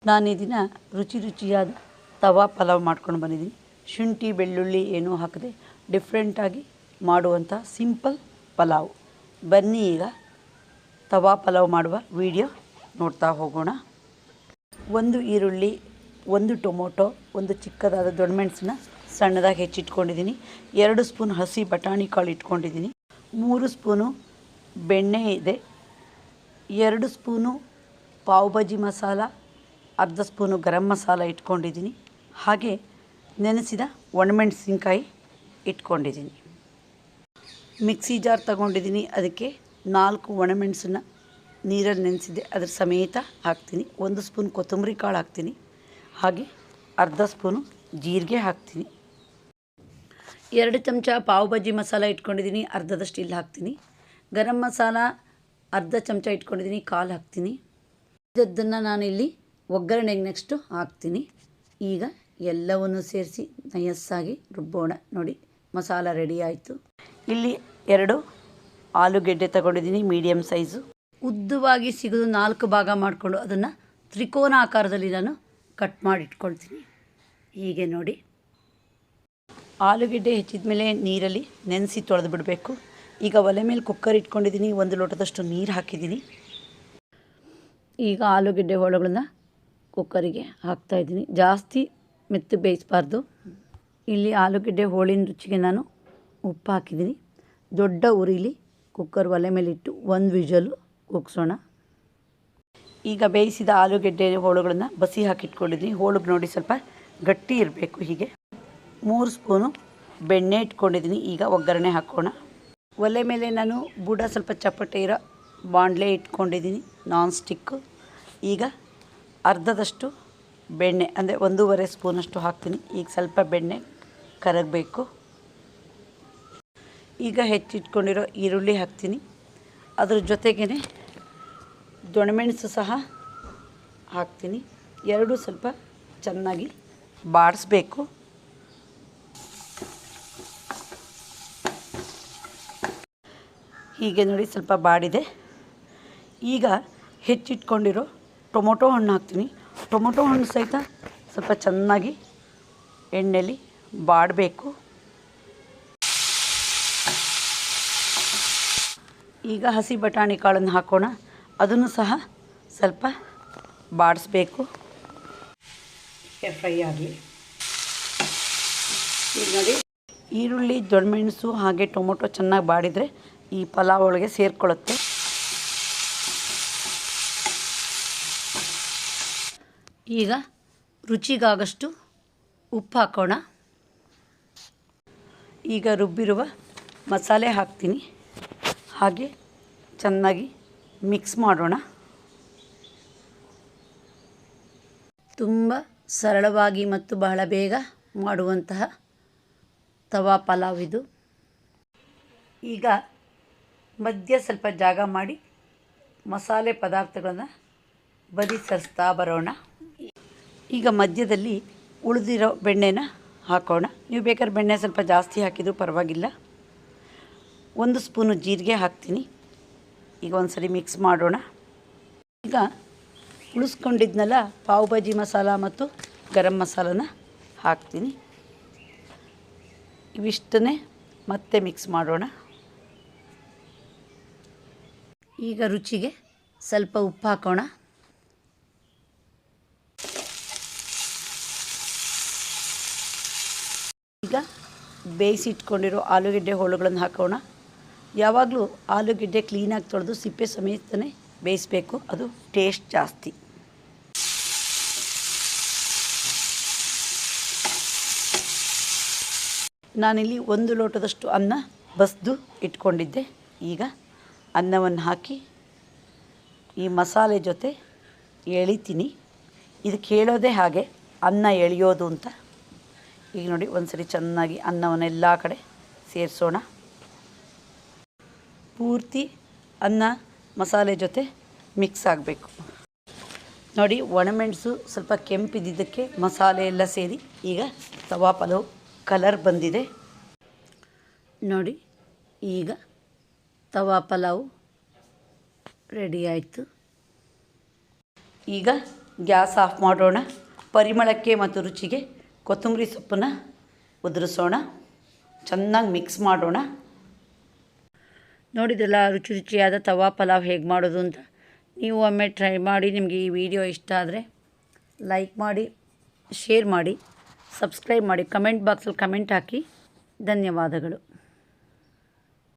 ನಾನು ಈ ದಿನ ರುಚಿಯಾದ ತವಾ ಪಲಾವ್ ಮಾಡ್ಕೊಂಡು ಬಂದಿದ್ದೀನಿ. ಶುಂಠಿ ಬೆಳ್ಳುಳ್ಳಿ ಏನೂ ಹಾಕದೆ ಡಿಫ್ರೆಂಟಾಗಿ ಮಾಡುವಂಥ ಸಿಂಪಲ್ ಪಲಾವ್. ಬನ್ನಿ ಈಗ ತವಾ ಪಲಾವ್ ಮಾಡುವ ವಿಡಿಯೋ ನೋಡ್ತಾ ಹೋಗೋಣ. 1 ಈರುಳ್ಳಿ, 1 ಟೊಮೊಟೊ, 1 ಚಿಕ್ಕದಾದ ದೊಣ್ಣಮೆಣಸನ್ನ ಸಣ್ಣದಾಗಿ ಹೆಚ್ಚಿಟ್ಕೊಂಡಿದ್ದೀನಿ. 2 ಸ್ಪೂನ್ ಹಸಿ ಬಟಾಣಿ ಕಾಳು ಇಟ್ಕೊಂಡಿದ್ದೀನಿ. 3 ಸ್ಪೂನು ಬೆಣ್ಣೆ ಇದೆ. 2 ಸ್ಪೂನು ಪಾವ್ ಭಾಜಿ ಮಸಾಲ, ಅರ್ಧ ಸ್ಪೂನು ಗರಂ ಮಸಾಲ ಇಟ್ಕೊಂಡಿದ್ದೀನಿ. ಹಾಗೆ ನೆನೆಸಿದ ಒಣಮೆಣಸಿನ್ಕಾಯಿ ಇಟ್ಕೊಂಡಿದ್ದೀನಿ. ಮಿಕ್ಸಿ ಜಾರ್ ತಗೊಂಡಿದ್ದೀನಿ. ಅದಕ್ಕೆ 4 ಒಣಮೆಣಸನ್ನ ನೀರಲ್ಲಿ ನೆನೆಸಿದ್ದೆ, ಅದ್ರ ಸಮೇತ ಹಾಕ್ತೀನಿ. 1 ಸ್ಪೂನ್ ಕೊತ್ತಂಬರಿ ಕಾಳು ಹಾಕ್ತೀನಿ. ಹಾಗೆ ಅರ್ಧ ಸ್ಪೂನು ಜೀರಿಗೆ ಹಾಕ್ತೀನಿ. 2 ಚಮಚ ಪಾವ್ ಭಾಜಿ ಮಸಾಲ ಇಟ್ಕೊಂಡಿದ್ದೀನಿ, ಅರ್ಧದಷ್ಟು ಇಲ್ಲಿ ಹಾಕ್ತೀನಿ. ಗರಂ ಮಸಾಲ ಅರ್ಧ ಚಮಚ ಇಟ್ಕೊಂಡಿದ್ದೀನಿ, ಕಾಲು ಹಾಕ್ತೀನಿ. ಇದನ್ನು ನಾನಿಲ್ಲಿ ಒಗ್ಗರಣೆಗೆ ನೆಕ್ಸ್ಟು ಹಾಕ್ತೀನಿ. ಈಗ ಎಲ್ಲವನ್ನು ಸೇರಿಸಿ ನಯಸ್ಸಾಗಿ ರುಬ್ಬೋಣ. ನೋಡಿ, ಮಸಾಲ ರೆಡಿ ಆಯಿತು. ಇಲ್ಲಿ 2 ಆಲೂಗೆಡ್ಡೆ ತಗೊಂಡಿದ್ದೀನಿ, ಮೀಡಿಯಮ್ ಸೈಜು. ಉದ್ದವಾಗಿ ಸಿಗೋದು 4 ಭಾಗ ಮಾಡಿಕೊಂಡು ಅದನ್ನು ತ್ರಿಕೋನ ಆಕಾರದಲ್ಲಿ ನಾನು ಕಟ್ ಮಾಡಿ ಇಟ್ಕೊಳ್ತೀನಿ. ಹೀಗೆ ನೋಡಿ, ಆಲೂಗೆಡ್ಡೆ ಹೆಚ್ಚಿದ ಮೇಲೆ ನೀರಲ್ಲಿ ನೆನೆಸಿ ತೊಳೆದು ಬಿಡಬೇಕು. ಈಗ ಒಲೆ ಮೇಲೆ ಕುಕ್ಕರ್ ಇಟ್ಕೊಂಡಿದ್ದೀನಿ. 1 ಲೋಟದಷ್ಟು ನೀರು ಹಾಕಿದ್ದೀನಿ. ಈಗ ಆಲೂಗೆಡ್ಡೆ ಹೋಳುಗಳನ್ನ ಕುಕ್ಕರಿಗೆ ಹಾಕ್ತಾಯಿದ್ದೀನಿ. ಜಾಸ್ತಿ ಮೆತ್ತು ಬೇಯಿಸಬಾರ್ದು. ಇಲ್ಲಿ ಆಲೂಗೆಡ್ಡೆ ಹೋಳಿನ ರುಚಿಗೆ ನಾನು ಉಪ್ಪು ಹಾಕಿದ್ದೀನಿ. ದೊಡ್ಡ ಉರಿಲಿ ಕುಕ್ಕರ್ ಒಲೆ ಮೇಲಿಟ್ಟು 1 ವಿಷಲು ಕೂಗಿಸೋಣ. ಈಗ ಬೇಯಿಸಿದ ಆಲೂಗೆಡ್ಡೆ ಹೋಳುಗಳನ್ನು ಬಸಿ ಹಾಕಿಟ್ಕೊಂಡಿದ್ದೀನಿ. ಹೋಳಿಗೆ ನೋಡಿ ಸ್ವಲ್ಪ ಗಟ್ಟಿ ಇರಬೇಕು. ಹೀಗೆ 3 ಸ್ಪೂನು ಬೆಣ್ಣೆ ಇಟ್ಕೊಂಡಿದ್ದೀನಿ. ಈಗ ಒಗ್ಗರಣೆ ಹಾಕೋಣ. ಒಲೆ ಮೇಲೆ ನಾನು ಬುಡ ಸ್ವಲ್ಪ ಚಪ್ಪಟೆ ಇರೋ ಬಾಣಲೆ ಇಟ್ಕೊಂಡಿದ್ದೀನಿ, ನಾನ್ ಸ್ಟಿಕ್ಕು. ಈಗ ಅರ್ಧದಷ್ಟು ಬೆಣ್ಣೆ ಅಂದರೆ 1.5 ಸ್ಪೂನಷ್ಟು ಹಾಕ್ತೀನಿ. ಈಗ ಸ್ವಲ್ಪ ಬೆಣ್ಣೆ ಕರಗಬೇಕು. ಈಗ ಹೆಚ್ಚಿಟ್ಕೊಂಡಿರೋ ಈರುಳ್ಳಿ ಹಾಕ್ತೀನಿ. ಅದ್ರ ಜೊತೆಗೇ ದೊಣ್ಣಮೆಣಸು ಸಹ ಹಾಕ್ತೀನಿ. ಎರಡೂ ಸ್ವಲ್ಪ ಚೆನ್ನಾಗಿ ಬಾಡಿಸ್ಬೇಕು. ಹೀಗೆ ನೋಡಿ, ಸ್ವಲ್ಪ ಬಾಡಿದೆ. ಈಗ ಹೆಚ್ಚಿಟ್ಕೊಂಡಿರೋ ಟೊಮೊಟೊ ಹಣ್ಣು ಹಾಕ್ತೀನಿ. ಟೊಮೊಟೊ ಹಣ್ಣು ಸಹಿತ ಸ್ವಲ್ಪ ಚೆನ್ನಾಗಿ ಎಣ್ಣೆಲಿ ಬಾಡಬೇಕು. ಈಗ ಹಸಿ ಬಟಾಣಿ ಕಾಳನ್ನು ಹಾಕೋಣ. ಅದನ್ನು ಸಹ ಸ್ವಲ್ಪ ಬಾಡಿಸ್ಬೇಕು, ಫ್ರೈ ಆಗಲಿ. ಈಗ ನೋಡಿ, ಈರುಳ್ಳಿ, ದೊಣ್ಣಮೆಣಸು ಹಾಗೆ ಟೊಮೊಟೊ ಚೆನ್ನಾಗಿ ಬಾಡಿದರೆ ಈ ಪಲಾವ್ ಒಳಗೆ ಸೇರಿಕೊಳ್ಳುತ್ತೆ. ಈಗ ರುಚಿಗಾಗಷ್ಟು ಉಪ್ಪು ಹಾಕೋಣ. ಈಗ ರುಬ್ಬಿರುವ ಮಸಾಲೆ ಹಾಕ್ತೀನಿ. ಹಾಗೆ ಚೆನ್ನಾಗಿ ಮಿಕ್ಸ್ ಮಾಡೋಣ. ತುಂಬ ಸರಳವಾಗಿ ಮತ್ತು ಬಹಳ ಬೇಗ ಮಾಡುವಂತಹ ತವಾ ಪಲಾವ್ ಇದು. ಈಗ ಮಧ್ಯ ಸ್ವಲ್ಪ ಜಾಗ ಮಾಡಿ ಮಸಾಲೆ ಪದಾರ್ಥಗಳನ್ನು ಬದಿ ಸರಿಸ್ತಾ ಬರೋಣ. ಈಗ ಮಧ್ಯದಲ್ಲಿ ಉಳಿದಿರೋ ಬೆಣ್ಣೆನ ಹಾಕೋಣ. ನೀವು ಬೇಕಾದ್ರೆ ಬೆಣ್ಣೆ ಸ್ವಲ್ಪ ಜಾಸ್ತಿ ಹಾಕಿದರೂ ಪರವಾಗಿಲ್ಲ. 1 ಸ್ಪೂನು ಜೀರಿಗೆ ಹಾಕ್ತೀನಿ. ಈಗ ಒಂದು ಸರಿ ಮಿಕ್ಸ್ ಮಾಡೋಣ. ಈಗ ಉಳಿಸ್ಕೊಂಡಿದ್ನಲ್ಲ ಪಾವ್ ಭಾಜಿ ಮಸಾಲ ಮತ್ತು ಗರಂ ಮಸಾಲನ ಹಾಕ್ತೀನಿ. ಇವಿಷ್ಟನ್ನೇ ಮತ್ತೆ ಮಿಕ್ಸ್ ಮಾಡೋಣ. ಈಗ ರುಚಿಗೆ ಸ್ವಲ್ಪ ಉಪ್ಪು ಹಾಕೋಣ. ಈಗ ಬೇಯಿಸಿಟ್ಕೊಂಡಿರೋ ಆಲೂಗೆಡ್ಡೆ ಹೋಳುಗಳನ್ನು ಹಾಕೋಣ. ಯಾವಾಗಲೂ ಆಲೂಗೆಡ್ಡೆ ಕ್ಲೀನಾಗಿ ತೊಳೆದು ಸಿಪ್ಪೆ ಸಮೇತನೇ ಬೇಯಿಸಬೇಕು, ಅದು ಟೇಸ್ಟ್ ಜಾಸ್ತಿ. ನಾನಿಲ್ಲಿ 1 ಲೋಟದಷ್ಟು ಅನ್ನ ಬಸ್ದು ಇಟ್ಕೊಂಡಿದ್ದೆ. ಈಗ ಅನ್ನವನ್ನು ಹಾಕಿ ಈ ಮಸಾಲೆ ಜೊತೆ ಎಳಿತೀನಿ. ಇದಕ್ಕೆ ಹೇಳೋದೇ ಹಾಗೆ, ಅನ್ನ ಎಳೆಯೋದು ಅಂತ. ಈಗ ನೋಡಿ, ಒಂದು ಸರಿ ಚೆನ್ನಾಗಿ ಅನ್ನವನ್ನೆಲ್ಲ ಕಡೆ ಸೇರಿಸೋಣ. ಪೂರ್ತಿ ಅನ್ನ ಮಸಾಲೆ ಜೊತೆ ಮಿಕ್ಸ್ ಆಗಬೇಕು. ನೋಡಿ, ಒಣಮೆಣಸು ಸ್ವಲ್ಪ ಕೆಂಪಿದ್ದಕ್ಕೆ ಮಸಾಲೆ ಎಲ್ಲ ಸೇರಿ ಈಗ ತವಾ ಪಲಾವ್ ಕಲರ್ ಬಂದಿದೆ. ನೋಡಿ, ಈಗ ತವಾ ಪಲಾವ್ ರೆಡಿ ಆಯಿತು. ಈಗ ಗ್ಯಾಸ್ ಆಫ್ ಮಾಡೋಣ. ಪರಿಮಳಕ್ಕೆ ಮತ್ತು ರುಚಿಗೆ ಕೊತ್ತಂಬರಿ ಸೊಪ್ಪನ್ನು ಉದುರಿಸೋಣ. ಚೆನ್ನಾಗಿ ಮಿಕ್ಸ್ ಮಾಡೋಣ. ನೋಡಿದ್ರಲ್ಲ ರುಚಿ ರುಚಿಯಾದ ತವಾ ಪಲಾವ್ ಹೇಗೆ ಮಾಡೋದು ಅಂತ. ನೀವು ಒಮ್ಮೆ ಟ್ರೈ ಮಾಡಿ. ನಿಮಗೆ ಈ ವಿಡಿಯೋ ಇಷ್ಟ ಆದರೆ ಲೈಕ್ ಮಾಡಿ, ಶೇರ್ ಮಾಡಿ, ಸಬ್ಸ್ಕ್ರೈಬ್ ಮಾಡಿ, ಕಮೆಂಟ್ ಬಾಕ್ಸಲ್ಲಿ ಕಮೆಂಟ್ ಹಾಕಿ. ಧನ್ಯವಾದಗಳು.